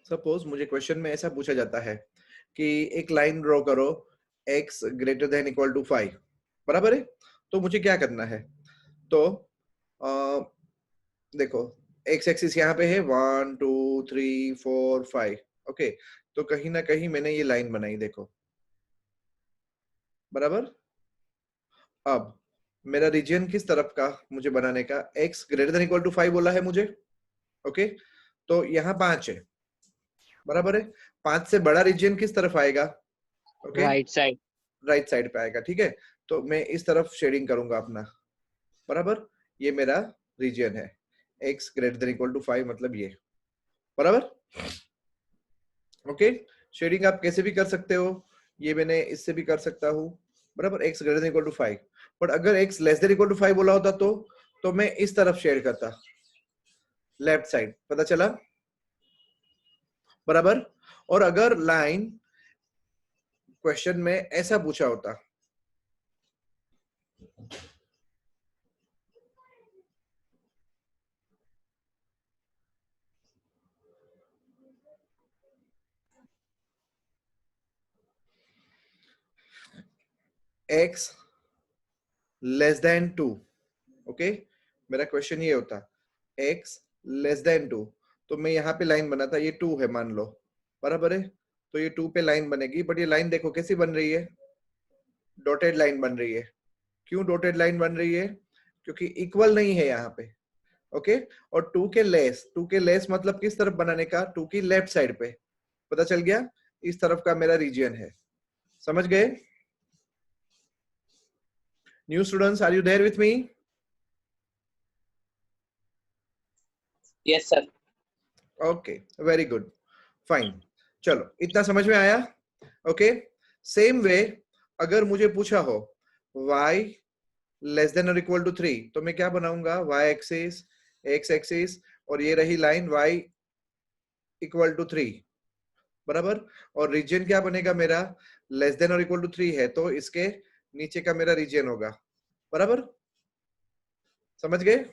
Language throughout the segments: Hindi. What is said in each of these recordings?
सपोज मुझे क्वेश्चन में ऐसा पूछा जाता है कि एक लाइन ड्रॉ करो x greater than equal to 5, बराबर है। तो मुझे क्या करना है, तो देखो x एक्सिस यहाँ पे है 1 2 3 4 5, ओके। तो कहीं ना कहीं मैंने ये लाइन बनाई, देखो बराबर। अब मेरा रीजन किस तरफ का मुझे बनाने का, x greater than equal to 5 बोला है मुझे, ओके। तो यहाँ 5 है, बराबर है। 5 से बड़ा रीजन किस तरफ आएगा, okay, right side. Right side पे आएगा, ठीक है। तो मैं इस तरफ शेडिंग करूंगा अपना, बराबर। ये मेरा रीजन है, x greater than equal to 5 मतलब ये, बराबर, ओके। शेडिंग आप कैसे भी कर सकते हो, ये मैंने इससे भी कर सकता हूँ, बराबर, x greater than equal to 5। But अगर x less than equal to 5 बोला होता तो मैं इस तरफ शेड करता, लेफ्ट साइड, पता चला, बराबर। और अगर लाइन क्वेश्चन में ऐसा पूछा होता, x लेस देन 2, ओके, मेरा क्वेश्चन ये होता x लेस देन 2, तो मैं यहाँ पे लाइन बनाता, ये 2 है मान लो, बराबर है। तो ये 2 पे लाइन बनेगी, बट ये लाइन देखो कैसी बन रही है, डॉटेड लाइन बन रही है। क्यों डॉटेड लाइन बन रही है, क्योंकि इक्वल नहीं है यहाँ पे, ओके। और 2 के लेस मतलब किस तरफ बनाने का, 2 की लेफ्ट साइड पे, पता चल गया, इस तरफ का मेरा रीजन है, समझ गए। New students, are you there with me? Yes sir. Okay, very good, fine. चलो इतना समझ में आया, ओके। सेम वे अगर मुझे पूछा हो y लेस देन और इक्वल टू 3, तो मैं क्या बनाऊंगा, y एक्सिस, x एक्सिस, और ये रही लाइन y इक्वल टू 3, बराबर। और रीजन क्या बनेगा मेरा, लेस देन और इक्वल टू 3 है, तो इसके नीचे का मेरा रीजन होगा, बराबर, समझ गए,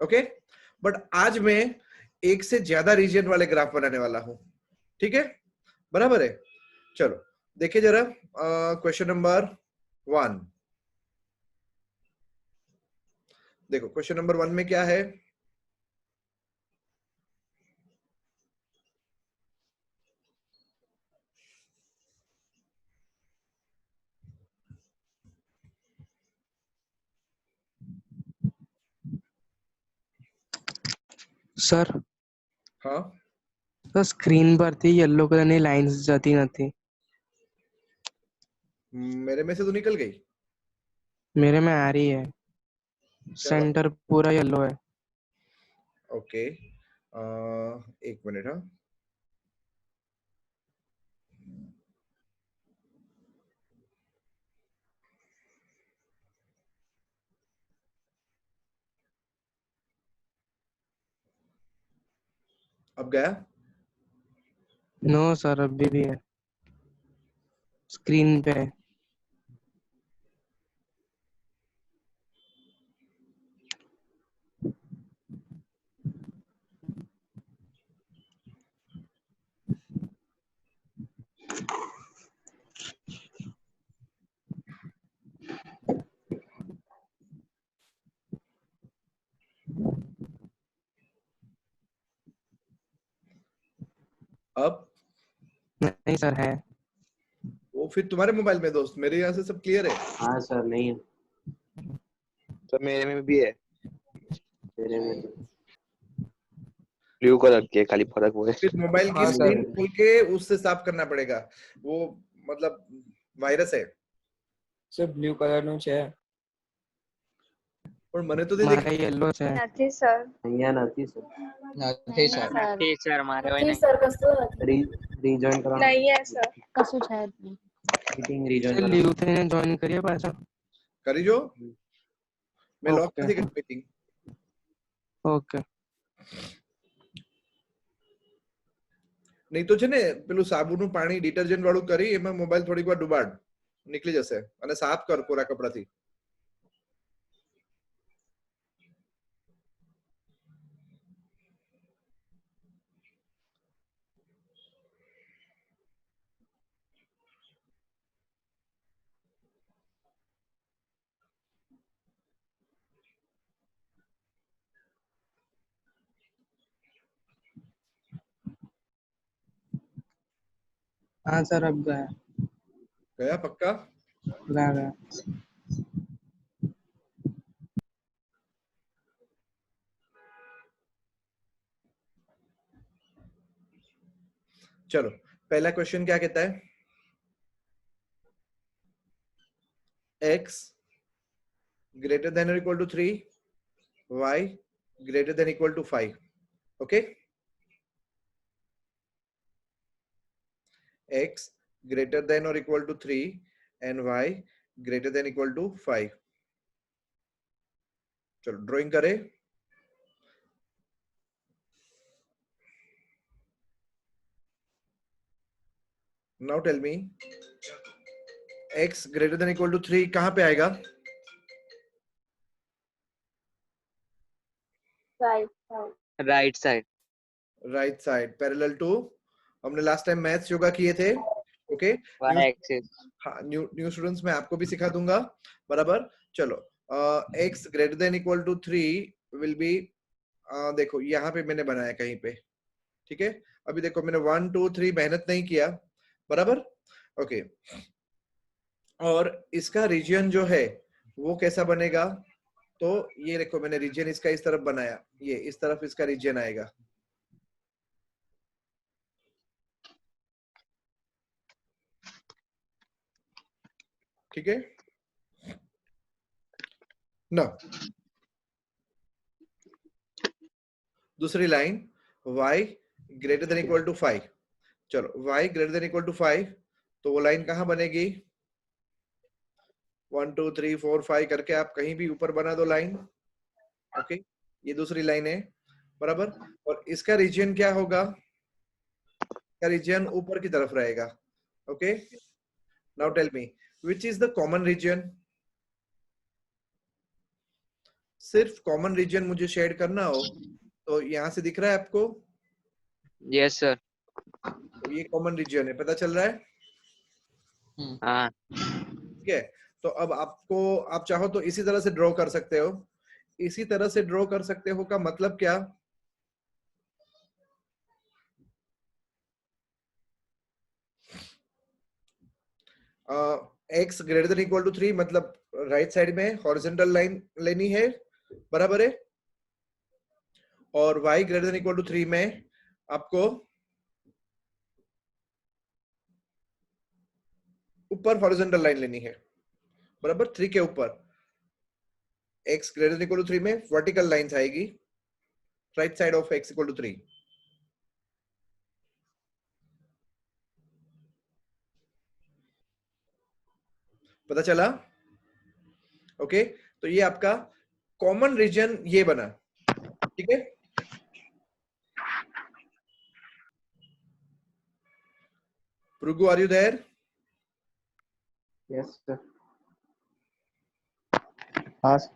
ओके। बट आज मैं एक से ज्यादा रीजन वाले ग्राफ बनाने वाला हूं, ठीक है, बराबर है। चलो देखिए जरा क्वेश्चन नंबर 1, देखो क्वेश्चन नंबर 1 में क्या है, सर हाँ तो स्क्रीन पर थी येलो कलर ની લાઇન્સ જતી નથી, मेरे में से तो निकल गई, मेरे में आ रही है, क्या बात, सेंटर पूरा येलो है। ओके। एक मिनट, हाँ, अब गया, नो सर अभी भी है, स्क्रीन पे है। अब नहीं सर है। वो फिर तुम्हारे मोबाइल में दोस्त, मेरे यहाँ से सब क्लियर है। हाँ सर नहीं है, तो मेरे में भी है, मेरे में तो ब्लू कलर की है, खाली फर्क वो है। फिर मोबाइल की हाँ स्क्रीन सर, खोल के उससे साफ करना पड़ेगा, वो मतलब वायरस है। સર બ્લુ કલર નું છે. પણ મને તો તે મારે દેખાય, येलो છે। નથી સર. અહીંયા નથી સર, નથી સર. નથી સર, મારે હોય નથી નહીં. સર, કશું નથી. રીજોઈન કરવા નહીં હે સર, કશું છે જ નહીં. મીટિંગ રીજોઈન કરવા લીવ થઈને જોઈન કરીએ પાછા। કરી જો, મેં લોક ઓકે નથી કરી મીટિંગ। ઓકે નહીં તો છે ને પેલું સાબુનું પાણી ડિટર્જન્ટ વાળું કરી એમાં મોબાઈલ થોડીક વાર ડુબાડ, નીકળી જશે, અને સાફ કર પૂરા કપડાથી। हाँ सर अब गया गया पक्का? गया गया चलो पहला क्वेश्चन क्या कहता है? x greater than or equal to 3, y greater than or equal to 5. Okay, x greater than or equal to 3 and y greater than or equal to 5. चलो ड्राइंग करें. Now tell me, x greater than or equal to 3 कहां पे आएगा? 5. Right side. Right side parallel to, हमने लास्ट टाइम मैथ्स योगा किए थे. Okay, Y axis. हाँ न्यू स्टूडेंट्स मैं आपको भी सिखा दूंगा. बराबर. चलो x greater than equal to 3 will be, देखो यहाँ पे मैंने बनाया कहीं पे. ठीक है, अभी देखो मैंने 1 2 3 मेहनत नहीं किया. बराबर. ओके, और इसका रीजन जो है वो कैसा बनेगा? तो ये देखो मैंने रीजन इसका इस तरफ बनाया, ये इस तरफ इसका रीजन आएगा. ठीक है ना. दूसरी line y greater than equal to 5. चलो y greater than equal to 5, तो वो लाइन कहां बनेगी? 1 2 3 4 5 करके आप कहीं भी ऊपर बना दो लाइन. ओके, ये दूसरी लाइन है. बराबर. और इसका रीजन क्या होगा? इसका रीजन ऊपर की तरफ रहेगा. Okay, now tell me which is the common region? सिर्फ कॉमन रीजन मुझे शेड करना हो तो यहां से दिख रहा है आपको? Yes sir. तो ये कॉमन रीजन है, पता चल रहा है? हाँ. ठीक है, तो अब आपको, आप चाहो तो इसी तरह से ड्रॉ कर सकते हो. इसी तरह से ड्रॉ कर सकते हो का मतलब क्या? x greater than equal to 3 मतलब राइट साइड में हॉरिजॉन्टल लाइन लेनी है. बराबर है. और y greater than equal to 3 में आपको ऊपर हॉरिजॉन्टल लाइन लेनी है. बराबर. 3 के ऊपर x greater than equal to 3 में वर्टिकल लाइंस आएगी right side of x equal to 3. पता चला? ओके, तो ये आपका कॉमन रीजन ये बना. ठीक है, Prugu, are you there? Yes, sir. हाँ sir.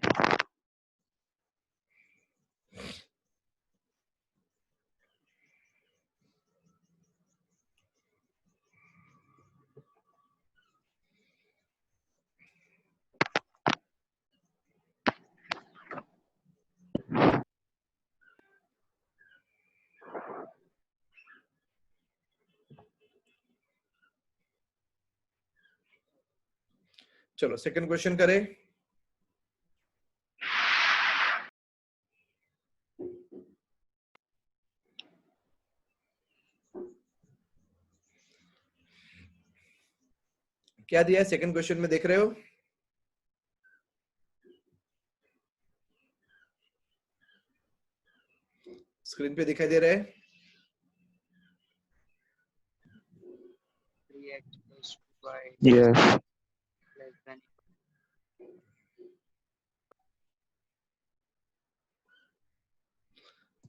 चलो सेकंड क्वेश्चन करें. क्या दिया है सेकंड क्वेश्चन में, देख रहे हो? स्क्रीन पे दिखाई दे रहा है? 3x plus 2y yes less than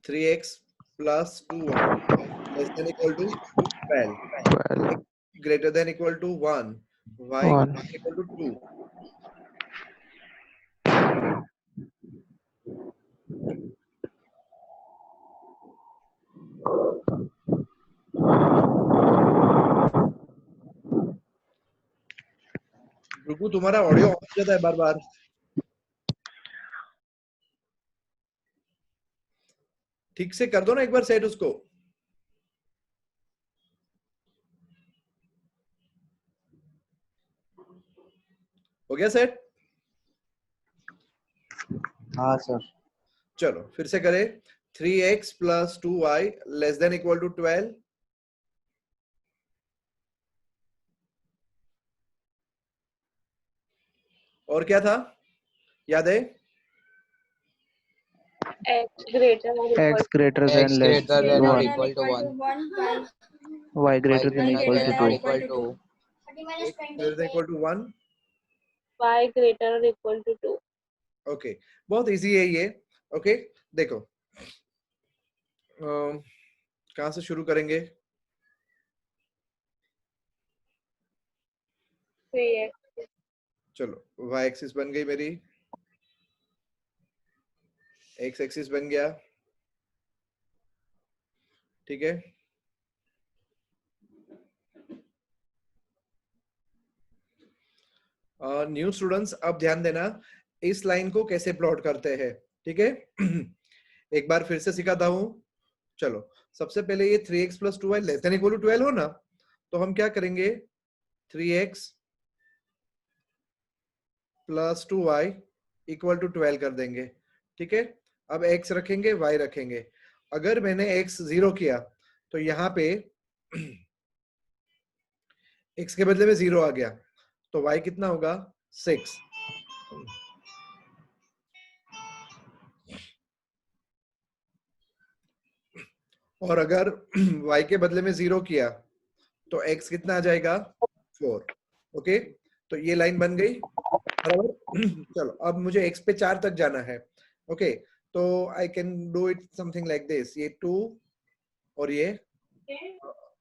3x plus 2y less than equal to 12. 12 X greater than equal to 1. Y 1 equal to 2. रुकू, तुम्हारा ऑडियो ऑफ हो जाता है बार बार. ठीक से कर दो ना एक बार सेट उसको. हो गया सेट? हाँ सर। चलो फिर से करें। 3x plus 2y less than equal to 12। और क्या था याद है? X greater or equal X greater X than less greater than or 1, equal to 1. Y Y greater than greater equal to than or 2. equal to x greater than equal to 1। y greater or equal to 2. Okay बहुत इजी है ये। ओके देखो कहां से शुरू करेंगे? 3x. चलो y एक्सिस बन गई मेरी, x एक्सिस बन गया, ठीक है। न्यू स्टूडेंट्स अब ध्यान देना इस लाइन को कैसे प्लॉट करते हैं, ठीक है। एक बार फिर से सिखाता हूं। चलो सबसे पहले ये 3x plus 2y less than equal to 12 हो ना, तो हम क्या करेंगे 3x plus 2y equal to 12 कर देंगे, ठीक है। अब x रखेंगे y रखेंगे। अगर मैंने x 0 किया तो यहाँ पे x के बदले में 0 आ गया, तो y कितना होगा 6। और अगर y के बदले में 0 किया तो x कितना आ जाएगा 4। ओके तो ये लाइन बन गई बराबर। चलो अब मुझे x पे 4 तक जाना है। ओके तो I can do it something like this, ये 2 और ये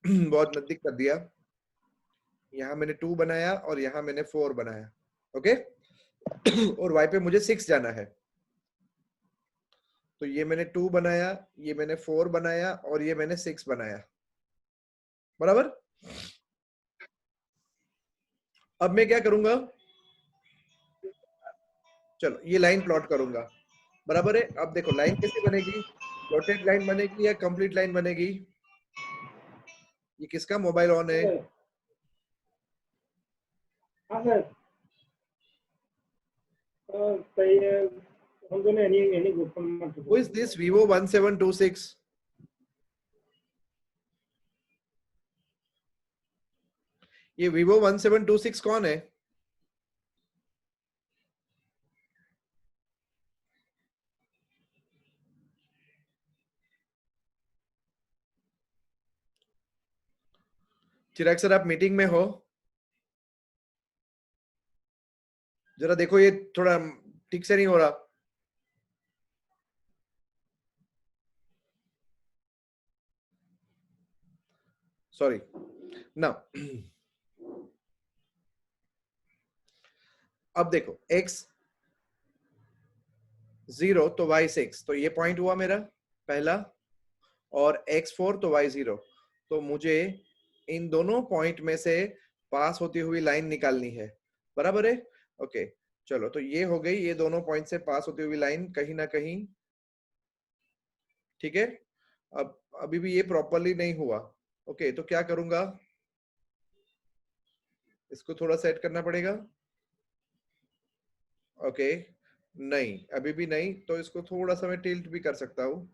बहुत नजदीक कर दिया, यहाँ मैंने 2 बनाया और यहाँ मैंने 4 बनाया। ओके और y पे मुझे 6 जाना है, तो ये मैंने 2 बनाया, ये मैंने 4 बनाया और ये मैंने 6 बनाया, बराबर। अब मैं क्या करूंगा, चलो ये लाइन प्लॉट करूंगा, बराबर है। अब देखो लाइन कैसे बनेगी, डॉटेड लाइन बनेगी या कंप्लीट लाइन बनेगी? ये किसका मोबाइल ऑन है? Who is this Vivo 1726? ये Vivo 1726 कौन है? चिराग सर आप मीटिंग में हो, जरा देखो ये थोड़ा ठीक से नहीं हो रहा। सॉरी ना। अब देखो x 0 तो y 6, तो ये पॉइंट हुआ मेरा पहला, और x 4 तो y 0। तो मुझे इन दोनों पॉइंट में से पास होती हुई लाइन निकालनी है, बराबर है। ओके चलो तो ये हो गई, ये दोनों पॉइंट से पास होती हुई लाइन कहीं ना कहीं, ठीक है। अब अभी भी ये प्रॉपरली नहीं हुआ। ओके तो क्या करूंगा, इसको थोड़ा सेट करना पड़ेगा। ओके नहीं अभी भी नहीं, तो इसको थोड़ा सा मैं टिल्ट भी कर सकता हूं।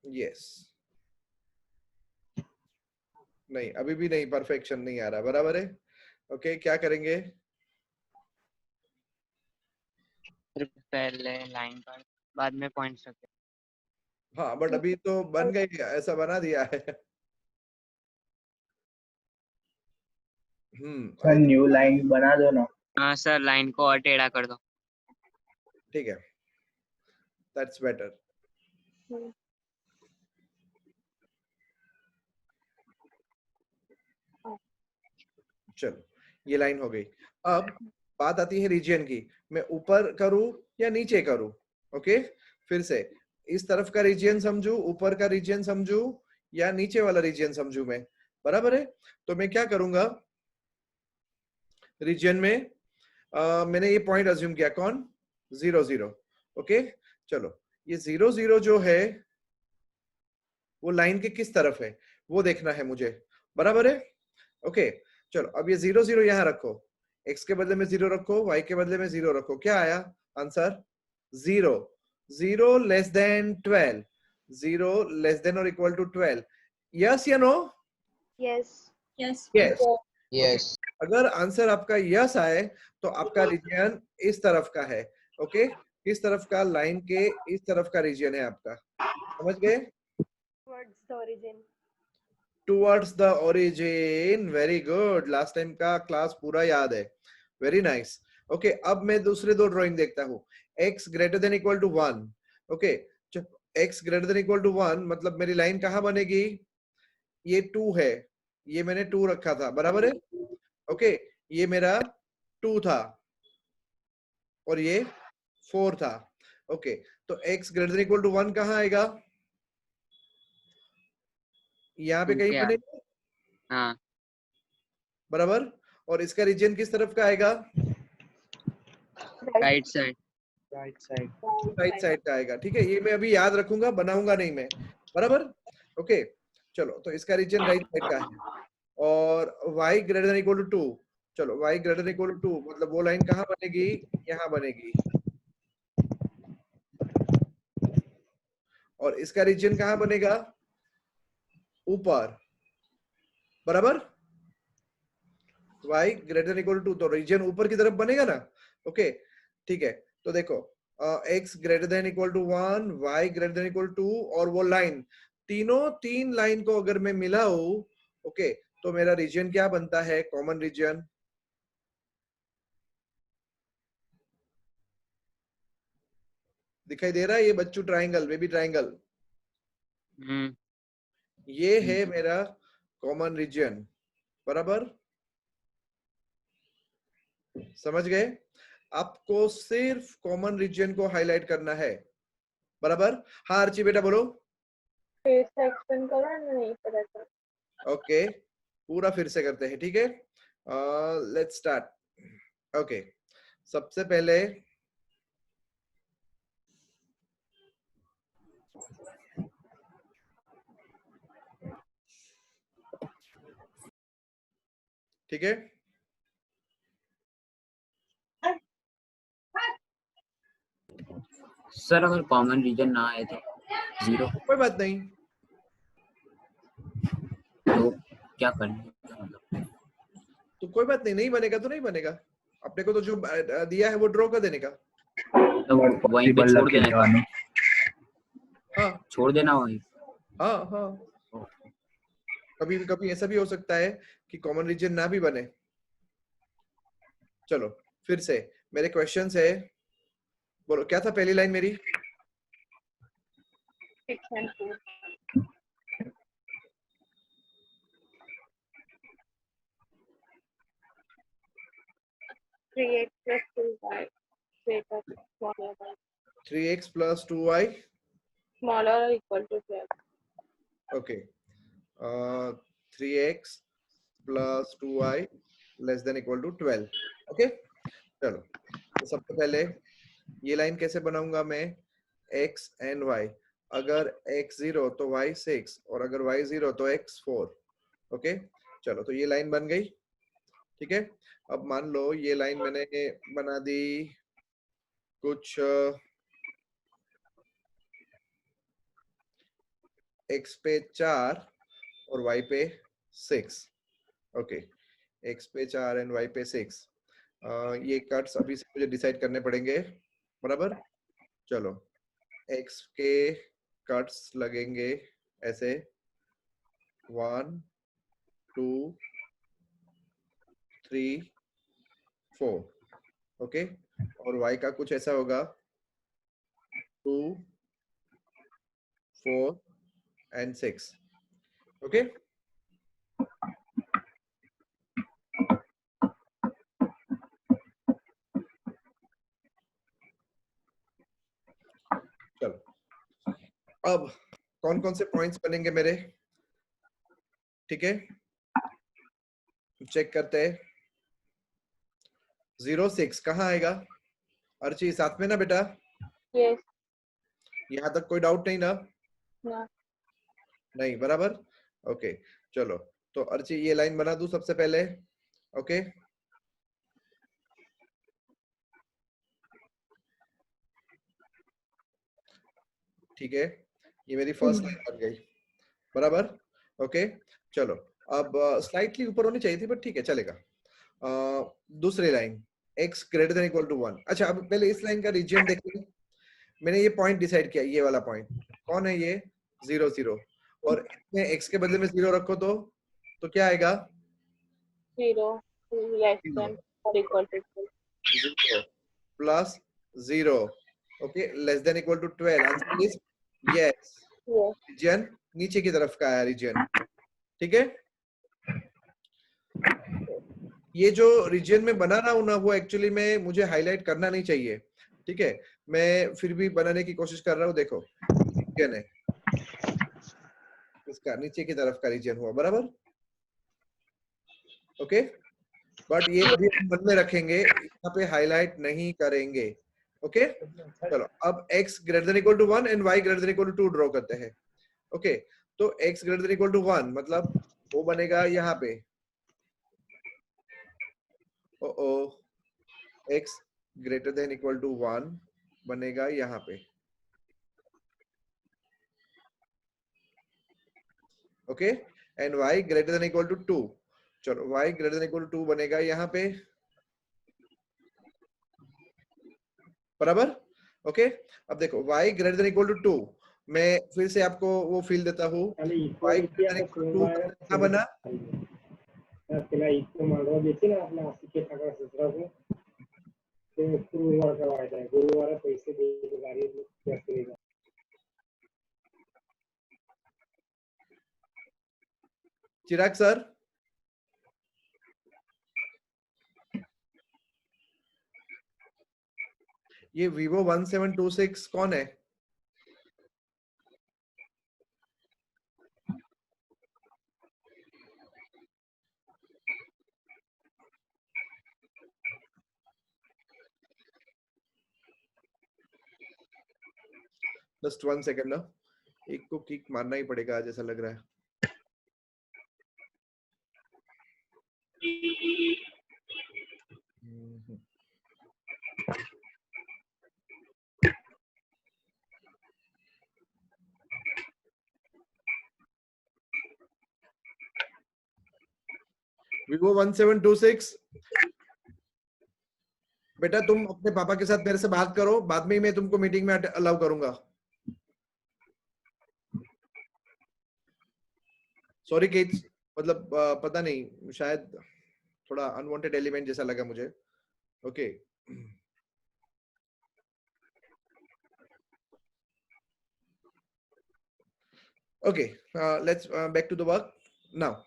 यस नहीं अभी भी नहीं, परफेक्शन नहीं आ रहा, बराबर है। ओके क्या करेंगे, पहले लाइन पर बाद में पॉइंट्स रखे। हाँ बट अभी तो बन गई, ऐसा बना दिया है। सर न्यू लाइन बना दो ना। हाँ सर लाइन को और टेढ़ा कर दो। ठीक है दैट्स बेटर। चलो ये लाइन हो गई। अब बात आती है रीजन की, मैं ऊपर करूं या नीचे करूं? ओके फिर से इस तरफ का रीजन समझू, ऊपर का रीजन समझू या नीचे वाला रीजन समझू मैं, बराबर है। तो मैं क्या करूंगा, रीजन में मैंने ये पॉइंट अज्यूम किया, कौन 0 0। ओके चलो ये 0 0 जो है वो लाइन के किस तरफ है, वो देखना है मुझे, बराबर है? ओके चलो अब ये 0 0 यहाँ रखो, x के बदले में 0 रखो, y के बदले में 0 रखो, क्या आया answer? 0 0 less than 12, 0 less than और इक्वल टू 12, यस या नो? Yes. यस। यस अगर आंसर आपका यस आए तो आपका रीजन इस तरफ का है, ओके? किस तरफ का? लाइन के इस तरफ का रीजन है आपका, समझ गए? Towards the origin. Towards the origin, very good, last time का क्लास पूरा याद है, वेरी नाइस। ओके अब मैं दूसरे दो ड्राइंग देखता हूँ, x greater than equal to 1, okay x greater than equal to 1 मतलब मेरी लाइन कहाँ बनेगी? ये 2 है, ये मैंने 2 रखा था, बराबर है? ओके ये मेरा 2 था और ये 4 था, ओके तो x greater than equal to 1 कहाँ आएगा? यहाँ पे 2 कहीं के आगे। बनेगा, हाँ बराबर? और इसका रीजन किस तरफ का आएगा? Right side. Right side. Right side का आएगा, ठीक है? ये मैं अभी याद रखूंगा, बनाऊंगा नहीं मैं, बराबर? ओके चलो तो इसका रीजन राइट साइड का है। और y greater than equal to 2, चलो y greater than equal to 2 मतलब वो लाइन कहाँ बनेगी? यहाँ बनेगी। और इसका रीजन कहाँ बनेगा? ऊपर, बराबर? y greater than equal to 2 तो रीजन ऊपर की तरफ बनेगा ना, ओके ठीक है? तो देखो x greater than equal to 1, y greater than equal to 2 और वो लाइन, तीनों तीन लाइन को अगर मैं मिलाऊं, ओके तो मेरा रीजन क्या बनता है? Common region. दिखाई दे रहा है ये बच्चों? ट्राइंगल, बेबी ट्राइंगल, ये है मेरा कॉमन रीजन, बराबर? समझ गए? आपको सिर्फ कॉमन रीजन को हाईलाइट करना है, बराबर? हाँ अर्ची बेटा बोलो। फिर से एक्सप्लेन करो ना, नहीं पता चला। ओके पूरा फिर से करते हैं, ठीक है? Let's start. ओके सबसे पहले ठीक है, सर अगर कॉमन रीजन ना आए तो 0, कोई बात नहीं, तो क्या करें? तो कोई बात नहीं, नहीं बनेगा तो नहीं बनेगा, अपने को तो जो दिया है वो ड्रॉ कर देने का। तो वहीं पे छोड़ देना है। हाँ छोड़ देना वहीं। हाँ हाँ, कभी कभी ऐसा भी हो सकता है कि कॉमन रीजन ना भी बने। चलो फिर से मेरे क्वेश्चन है, बोलो क्या था पहली लाइन मेरी? 6 and 4. 3x plus 2y greater smaller than 3x plus 2y smaller or equal to 12. Okay 3x plus 2y less than equal to 12, okay चलो तो सबसे पहले ये लाइन कैसे बनाऊंगा मैं? x and y, अगर x 0 तो y 6 और अगर y 0 तो x 4, ओके चलो तो ये लाइन बन गई, ठीक है? अब मान लो ये लाइन मैंने बना दी कुछ x पे 4 और y पे 6, ओके x पे 4 एंड y पे 6, ये कट्स अभी से मुझे डिसाइड करने पड़ेंगे, बराबर? चलो x के कट्स लगेंगे ऐसे 1 2 3 4, ओके और y का कुछ ऐसा होगा 2 4 and 6, ओके चलो अब कौन कौन से पॉइंट्स बनेंगे मेरे, ठीक है? चेक करते हैं। 0 6 कहाँ आएगा? अर्ची साथ में ना बेटा? Yes. यहाँ तक कोई डाउट नहीं ना? No. नहीं, बराबर? ओके चलो, तो अर्ची ये लाइन बना दूं सबसे पहले। ओके ठीक है, ये मेरी फर्स्ट लाइन बन गई, बराबर। ओके चलो, अब स्लाइटली ऊपर होनी चाहिए थी, बट ठीक है चलेगा। दूसरी line x greater than equal to 1। अच्छा, अब पहले इस लाइन का रीजन देखिए। मैंने ये पॉइंट डिसाइड किया, ये वाला पॉइंट कौन है, ये 0 0, और इसमें x के बदले में 0 रखो तो क्या आएगा, 0 less than or equal to 2. 0 plus 0, okay, less than equal to 12। Answer is yes. Yes. Region नीचे की तरफ का है रीजन, ठीक है। ये जो रीजन में बना रहा हूं ना, वो एक्चुअली में मुझे हाईलाइट करना नहीं चाहिए, ठीक है। मैं फिर भी बनाने की कोशिश कर रहा हूँ। देखो रीजन है, इसका नीचे की तरफ का रीजन हुआ, बराबर। ओके, बट ये अभी हम मन में रखेंगे, यहाँ पे हाईलाइट नहीं करेंगे। ओके चलो, अब x greater than equal to 1 and y greater than equal to 2 draw करते हैं। ओके, तो x greater than equal to 1 मतलब वो बनेगा यहाँ पे, ओ x greater than equal to 1 बनेगा यहाँ पे। Okay, and y greater than equal to 2, चलो y greater than equal to 2 बनेगा यहाँ पे, बराबर। ओके, अब देखो y greater than equal to 2, मैं फिर से आपको वो फील देता हूँ, y greater than equal to 2 क्या बना, चिराग सर। ये Vivo 1726 कौन है, जस्ट 1 सेकंड ना, एक को किक मारना ही पड़ेगा आज, ऐसा लग रहा है। Vivo 1726, बेटा तुम अपने पापा के साथ मेरे से बात करो, बाद में ही मैं तुमको मीटिंग में अलाउ करूंगा। सॉरी किड्स, मतलब पता नहीं, शायद थोड़ा अनवांटेड एलिमेंट जैसा लगा मुझे। Okay okay, let's back to the work now.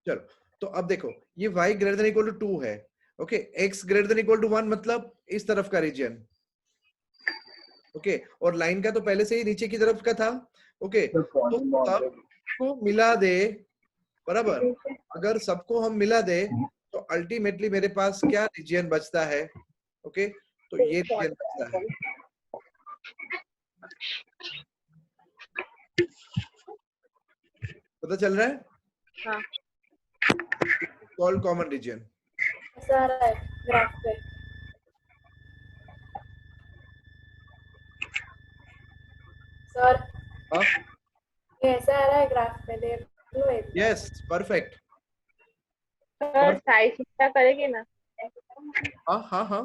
चलो, तो अब देखो ये y greater than equal to 2 है। Okay, x greater than equal to 1 मतलब इस तरफ का रीजन। ओके, और लाइन का तो पहले से ही नीचे की तरफ का था। ओके, तो सबको मिला दे, बराबर। अगर सबको हम मिला दे तो अल्टीमेटली मेरे पास क्या रीजन बचता है, ओके, तो ये रीजन बचता है। पता चल रहा है, हाँ, कॉल्ड कॉमन रीजन। ऐसा आ रहा है ग्राफ पे। सर हाँ, ये ऐसा आ रहा है ग्राफ पे, देख लो एक बार। Yes, perfect. सर साइज चिंता करेगी ना, हाँ हाँ हाँ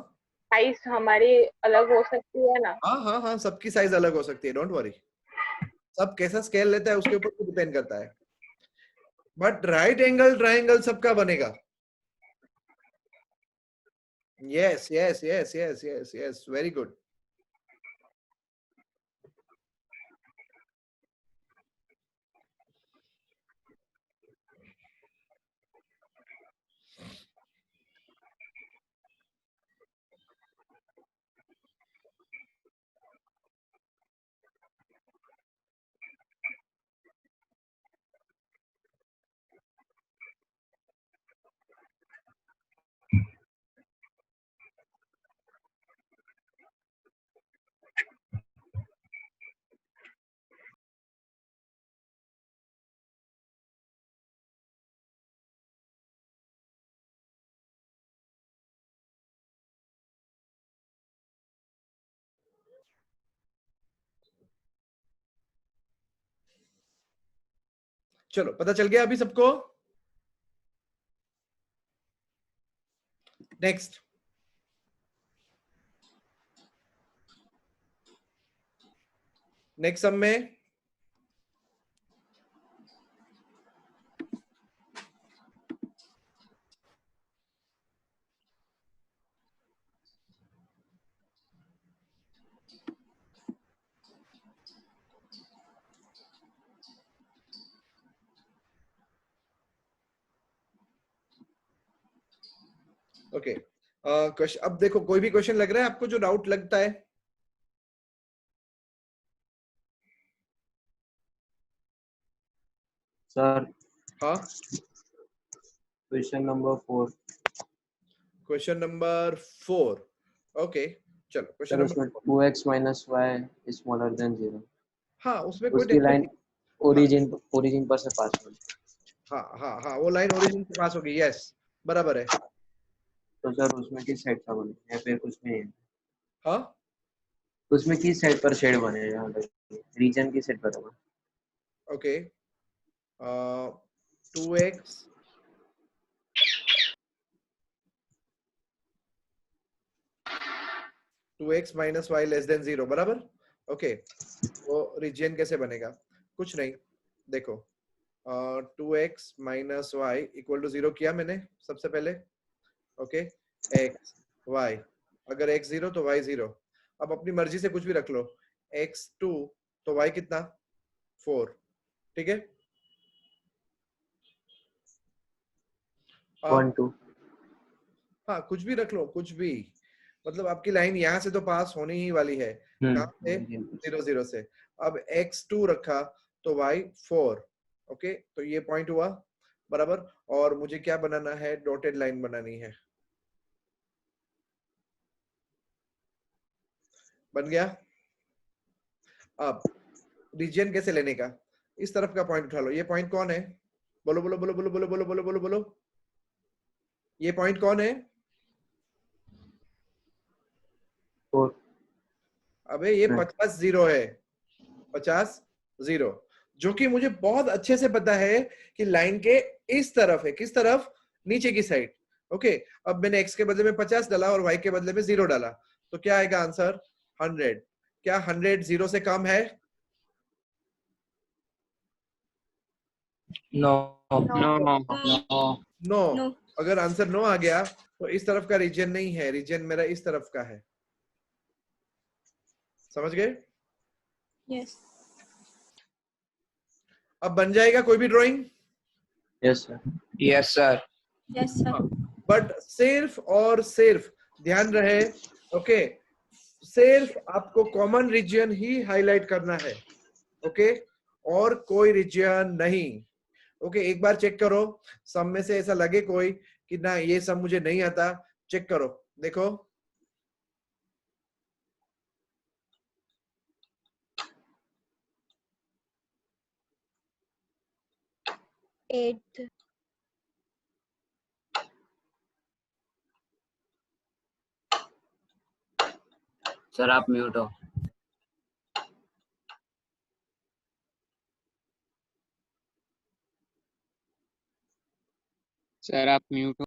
साइज हमारी अलग हो सकती है ना। हाँ हाँ हाँ, सबकी साइज अलग हो सकती है, डोंट वरी। सब कैसा स्केल लेता है उसके ऊपर डिपेंड करता है, बट राइट एंगल ट्रायंगल सबका बनेगा। Yes yes yes yes yes yes, very good. चलो पता चल गया अभी सबको? नेक्स्ट, नेक्स्ट सम में ओके क्वेश्चन, अब देखो कोई भी क्वेश्चन लग रहा है आपको जो डाउट लगता है? सर हाँ, question number 4 question number 4। Okay चलो क्वेश्चन सर, नंबर, उसमें 2x minus Y smaller than 0, हाँ उसमें कोई उसकी टेंशन लाइन नहीं। ओरिजिन पर से पास होगी। हाँ हाँ हाँ, वो लाइन ओरिजिन से पास होगी, यस बराबर है। तो सर उसमें किस साइड का बनेगा, या फिर कुछ नहीं है? हाँ उसमें किस साइड पर शेड बनेगा, रीजन की साइड पर होगा? Okay, 2x minus Y less than 0 बराबर। ओके, वो रीजियन कैसे बनेगा? कुछ नहीं, देखो 2x minus Y equal to 0 किया मैंने सबसे पहले। ओके, x y, अगर x 0 तो y 0। अब अपनी मर्जी से कुछ भी रख लो, x 2 तो y कितना 4, ठीक है। 1 2 हाँ कुछ भी रख लो, कुछ भी, मतलब आपकी लाइन यहाँ से तो पास होनी ही वाली है, कहाँ से? 0 0 से। अब x2 रखा तो y 4। ओके, तो ये पॉइंट हुआ बराबर। और मुझे क्या बनाना है? डॉटेड लाइन बनानी है। बन गया। अब रीजियन कैसे लेने का? इस तरफ का पॉइंट उठा लो। ये पॉइंट कौन है? बोलो बोलो बोलो बोलो बोलो बोलो बोलो बोलो बोलो, ये पॉइंट कौन है? 4 अबे ये 50 0 है, 50 0, जो कि मुझे बहुत अच्छे से पता है कि लाइन के इस तरफ है। किस तरफ? नीचे की साइड। ओके, अब मैंने x के बदले में 50 डाला और y के बदले में 0 डाला, तो क्या आएगा आंसर? 100। क्या 100 0 से कम है? No no no. अगर आंसर नो आ गया तो इस तरफ का रीजन नहीं है, रीजन मेरा इस तरफ का है। समझ गए? यस अब बन जाएगा कोई भी drawing? Yes sir. Yes sir. Yes sir but सिर्फ और सिर्फ ध्यान रहे, ओके, सिर्फ आपको कॉमन रीजन ही हाईलाइट करना है। ओके, और कोई रीजन नहीं। ओके, एक बार चेक करो, सम में से ऐसा लगे कोई कि ना ये सम मुझे नहीं आता, चेक करो, देखो। एट सर आप म्यूट हो। सर आप म्यूट हो।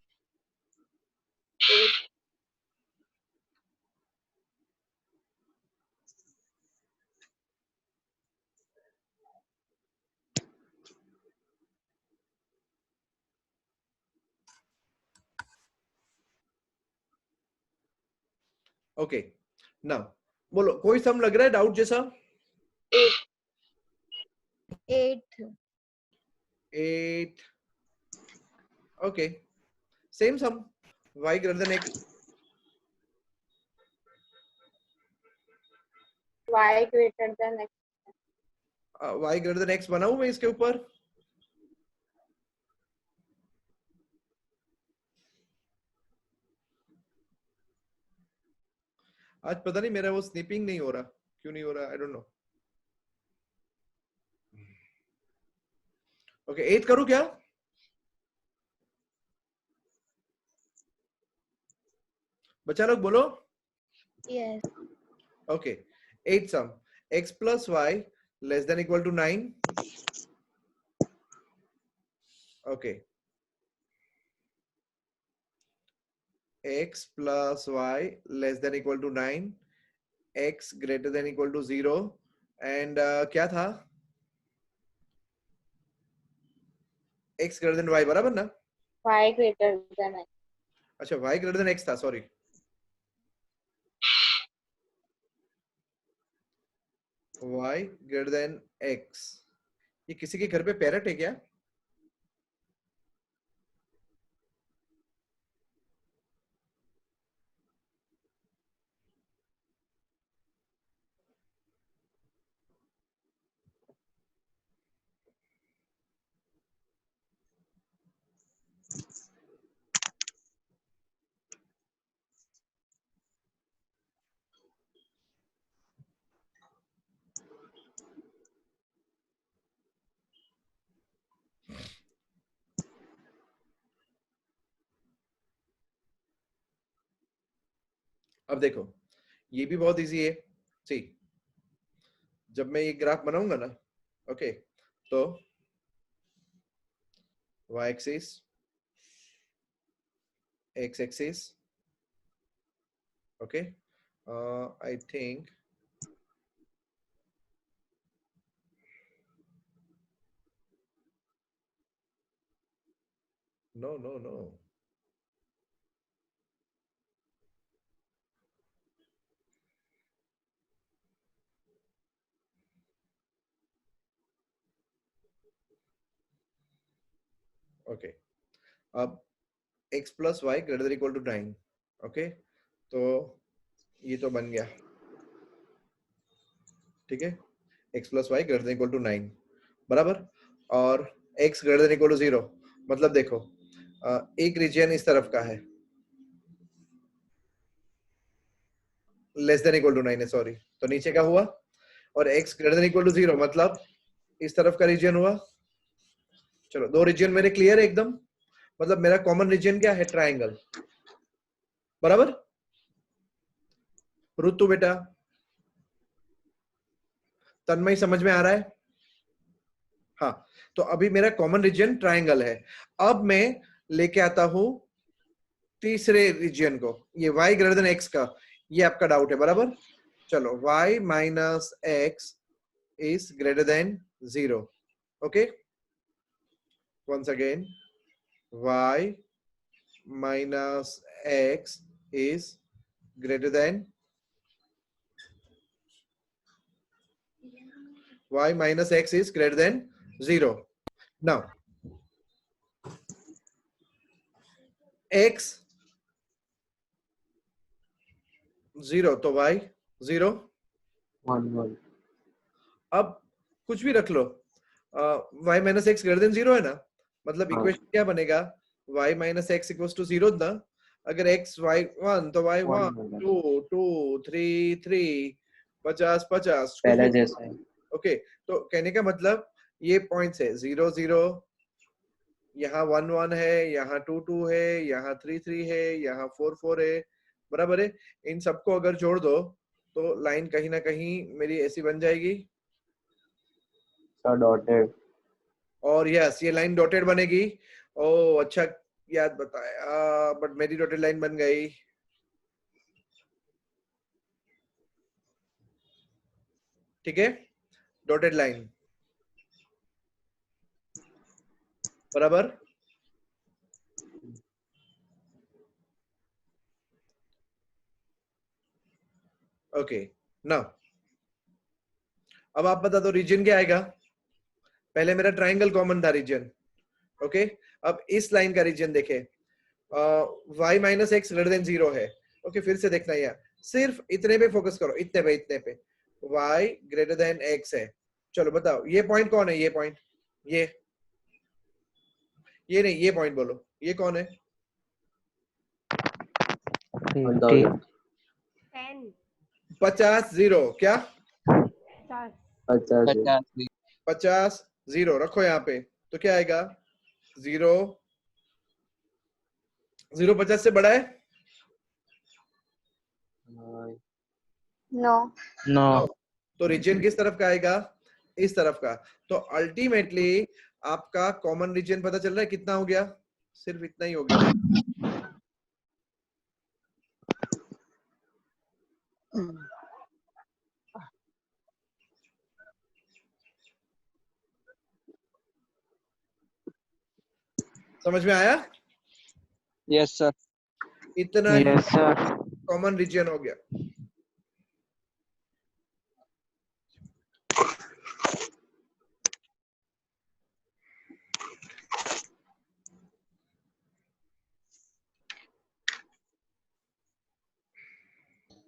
ओके, नाउ बोलो, कोई सम लग रहा है डाउट जैसा? 8 8। ओके, सेम सम, y greater than x। y greater than x y greater than x बनाऊं मैं इसके ऊपर? आज पता नहीं मेरा वो स्निपिंग नहीं हो रहा, क्यों नहीं हो रहा, आई डोंट नो। ओके, 8 करूं क्या? बच्चा लोग बोलो। yes okay, 8 sum x plus y less than equal to 9, okay, x plus y less than equal to 9, x greater than equal to 0 and क्या था, x greater than y बराबर ना? y greater than x. अच्छा, y greater than x था, sorry. y greater than x. ये किसी के घर पे पैरट है क्या? अब देखो, ये भी बहुत इजी है. सी, जब मैं ये ग्राफ बनाऊंगा ना, ओके, तो y axis, x axis, okay, I think no. Okay, अब x plus y greater than equal to 9, okay, तो ये तो बन गया, ठीक है, x plus y greater than equal to 9 बराबर, और x greater than equal to 0, मतलब देखो, एक रीजन इस तरफ का है, लेस देन इक्वल टू 9 है, सॉरी, तो नीचे का हुआ, और x greater than equal to 0 मतलब इस तरफ का रीजन हुआ. चलो, दो रीजन मेरे क्लियर है एकदम, मतलब मेरा कॉमन रीजन क्या है, ट्रायंगल, बराबर. ऋतु बेटा, तन्मय समझ में आ रहा है? हाँ, तो अभी मेरा कॉमन रीजन ट्रायंगल है. अब मैं लेके आता हूं तीसरे रीजन को, ये y ग्रेटर देन x का, ये आपका डाउट है, बराबर. चलो, y minus x is greater than 0, okay. once again, y minus x is greater than y minus x is greater than 0. Now x 0 तो y 0. 1 1. अब कुछ भी रख लो, y minus x greater than 0 है ना, मतलब हाँ. इक्वेशन क्या बनेगा, y minus x equals to 0 ना. अगर x y 1 तो y 1 2 2 3 3 50 50 पहले जैसा है. ओके, तो कहने का मतलब ये पॉइंट्स है 0 0, यहाँ 1 1 है, यहाँ 2 2 है, यहाँ 3 3 है, यहाँ 4 4 है, बराबर है. इन सबको अगर जोड़ दो तो लाइन कहीं ना कहीं मेरी ऐसी बन जाएगी, डॉटेड. और यस, ये लाइन डॉटेड बनेगी. ओ अच्छा याद बताया, बट मेरी डॉटेड लाइन बन गई. ठीक है, डॉटेड लाइन, बराबर. ओके, नाउ अब आप बता दो रीजन क्या आएगा. पहले मेरा ट्रायंगल कॉमन था रीजन, ओके. अब इस लाइन का रीजन देखे, y minus x greater than 0 है, ओके. फिर से देखना, यार सिर्फ इतने पे फोकस करो, इतने पे y ग्रेटर देन x है. चलो बताओ, ये पॉइंट कौन है, ये पॉइंट, ये नहीं, ये पॉइंट बोलो, ये कौन है. 1000. 50 0 क्या, 50. 50 0 रखो यहाँ पे, तो क्या आएगा, 0 0 50 से बड़ा है, No. नो. तो रीजन किस तरफ का आएगा, इस तरफ का. तो अल्टीमेटली आपका कॉमन रीजन पता चल रहा है कितना हो गया? सिर्फ इतना ही हो गया। समझ में आया? Yes, sir. इतना ही यस सर। कॉमन रीजन हो गया।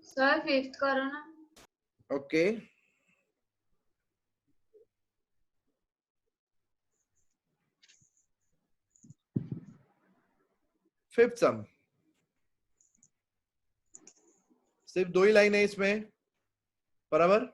सर फिफ्थ करो ना। ओके, फिफ्थ सम, सिर्फ 2 ही लाइन है इसमें, बराबर।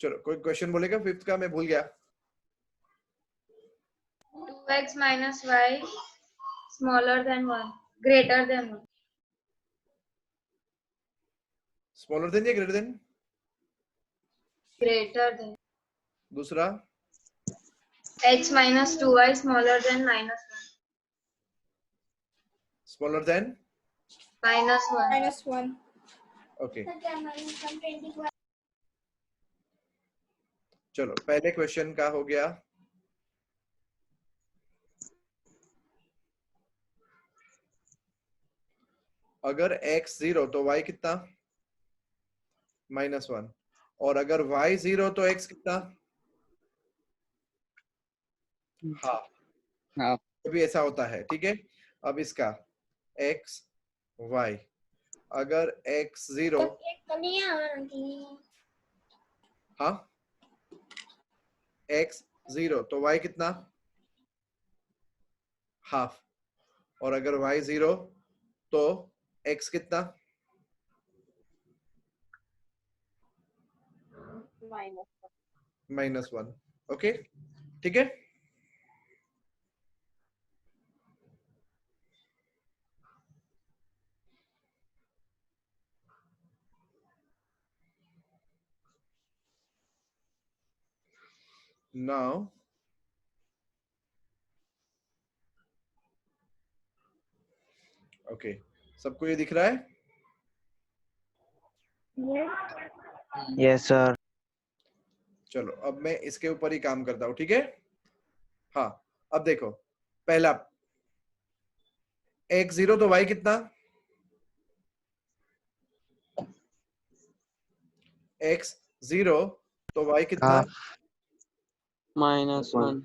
चलो कोई क्वेश्चन बोलेगा फिफ्थ का? मैं भूल गया। 2x minus y smaller than 1 greater than 1 smaller than या ग्रेटर देन? greater than दूसरा x minus 2y smaller than minus 1 smaller than minus 1 okay. चलो पहले क्वेश्चन का हो गया। अगर x 0 तो y कितना? -1। और अगर y 0 तो x कितना? हाफ। हाफ। भी ऐसा होता है, ठीक है। अब इसका x y, अगर x 0, हाँ, x 0 तो y कितना? हाफ। और अगर y 0 तो x कितना? -1। ओके, ठीक है। नाउ ओके, सबको ये दिख रहा है? Yes sir. चलो अब मैं इसके ऊपर ही काम करता हूं, ठीक है। हाँ, अब देखो, पहला x 0 तो y कितना? x 0 तो y कितना? -1.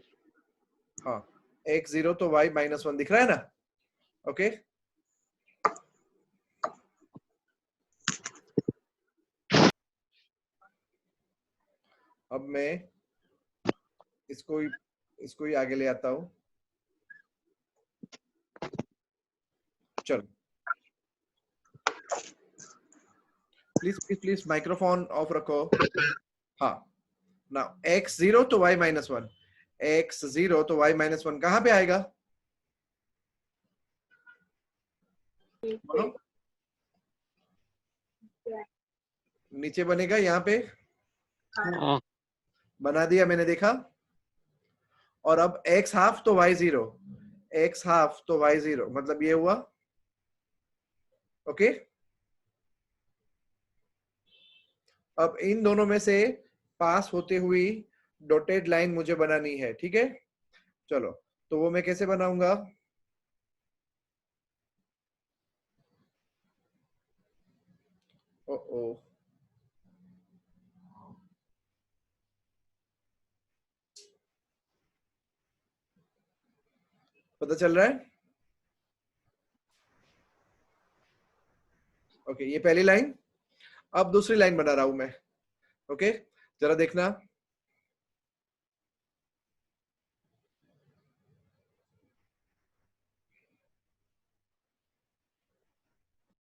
हाँ, x 0 तो y -1 दिख रहा है ना? ओके, अब मैं इसको ही आगे ले आता हूं। चलो प्लीज माइक्रोफोन ऑफ रखो। हाँ, ना x 0 तो y -1, x 0 तो y -1 कहां पे आएगा? बोलो। नीचे बनेगा, यहाँ पे हाँ। बना दिया मैंने, देखा। और अब x हाफ तो y 0, x हाफ तो y 0, मतलब ये हुआ। ओके, अब इन दोनों में से पास होते हुई डॉटेड लाइन मुझे बनानी है, ठीक है। चलो, तो वो मैं कैसे बनाऊंगा? ओ पता चल रहा है? ओके, ये पहली लाइन। अब दूसरी लाइन बना रहा हूं मैं। ओके, जरा देखना।